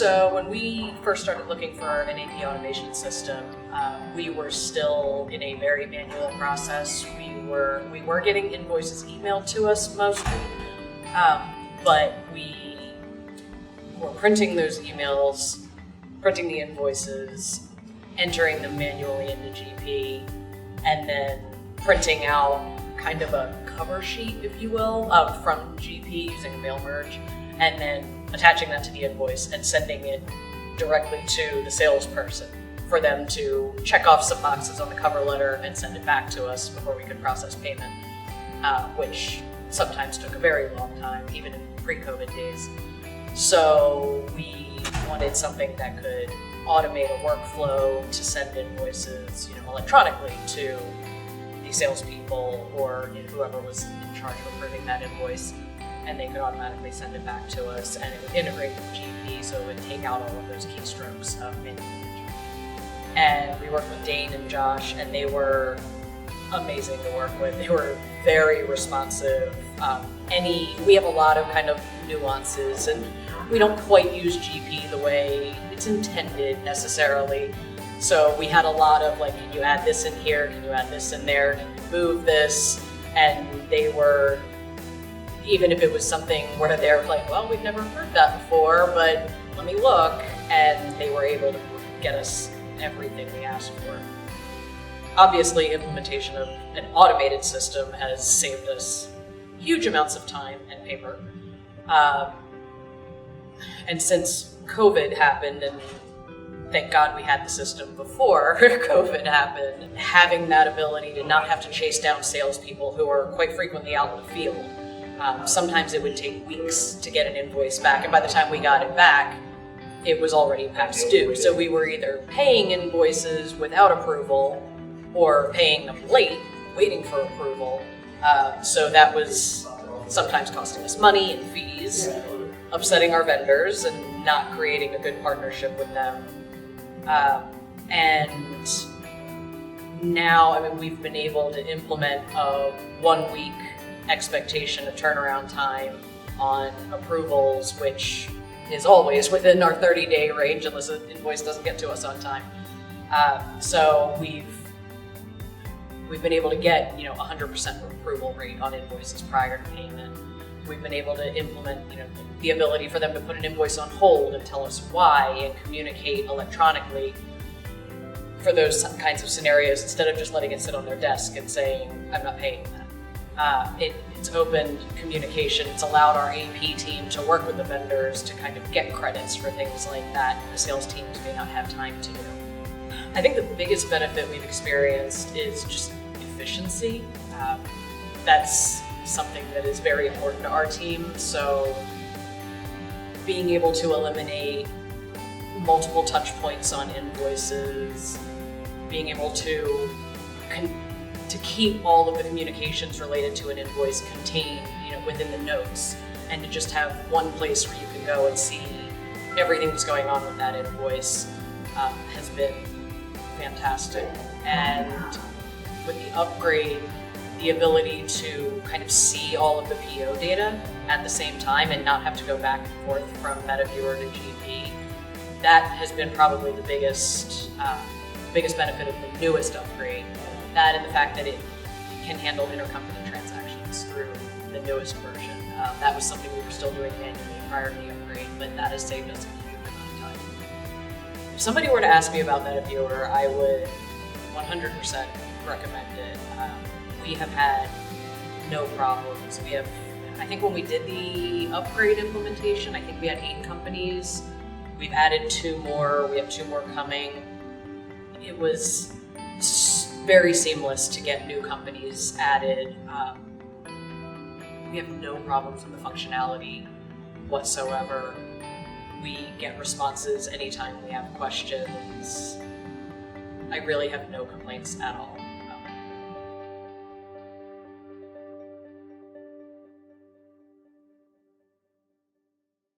So when we first started looking for an AP automation system, we were still in a very manual process. We were getting invoices emailed to us mostly, but we were printing those emails, printing the invoices, entering them manually into GP, and then printing out kind of a cover sheet, if you will, from GP using mail merge, and then attaching that to the invoice and sending it directly to the salesperson for them to check off some boxes on the cover letter and send it back to us before we could process payment, which sometimes took a very long time, even in pre-COVID days. So we wanted something that could automate a workflow to send invoices, electronically to the salespeople or whoever was in charge of approving that invoice, and they could automatically send it back to us, and it would integrate with GP, so it would take out all of those keystrokes of manual entry. And we worked with Dane and Josh, and they were amazing to work with. They were very responsive. We have a lot of kind of nuances, and we don't quite use GP the way it's intended necessarily. So we had a lot of like, can you add this in here? Can you add this in there? Can you move this? And they were, even if it was something where they're like, well, we've never heard that before, but let me look. And they were able to get us everything we asked for. Obviously, implementation of an automated system has saved us huge amounts of time and paper. And since COVID happened, and thank God we had the system before COVID happened, having that ability to not have to chase down salespeople who are quite frequently out in the field. Sometimes it would take weeks to get an invoice back, and by the time we got it back, it was already past due. So we were either paying invoices without approval or paying them late, waiting for approval. So that was sometimes costing us money and fees, upsetting our vendors and not creating a good partnership with them. And now, we've been able to implement a 1 week expectation of turnaround time on approvals, which is always within our 30-day range unless an invoice doesn't get to us on time. So we've been able to get 100% approval rate on invoices prior to payment. We've been able to implement the ability for them to put an invoice on hold and tell us why and communicate electronically for those kinds of scenarios instead of just letting it sit on their desk and saying, I'm not paying that. It's opened communication. It's allowed our AP team to work with the vendors to kind of get credits for things like that the sales teams may not have time to do. I think the biggest benefit we've experienced is just efficiency. That's something that is very important to our team. So being able to eliminate multiple touch points on invoices, being able to keep all of the communications related to an invoice contained, within the notes, and to just have one place where you can go and see everything that's going on with that invoice has been fantastic. And with the upgrade, the ability to kind of see all of the PO data at the same time and not have to go back and forth from MetaViewer to GP, that has been probably the biggest benefit of the newest upgrade. That and the fact that it can handle intercompany transactions through the newest version. That was something we were still doing manually prior to the upgrade, but that has saved us a huge amount of time. If somebody were to ask me about MetaViewer, I would 100% recommend it. We have had no problems. I think when we did the upgrade implementation, I think we had 8 companies. We've added 2 more. We have 2 more coming. It was very seamless to get new companies added. We have no problems with the functionality whatsoever. We get responses anytime we have questions. I really have no complaints at all.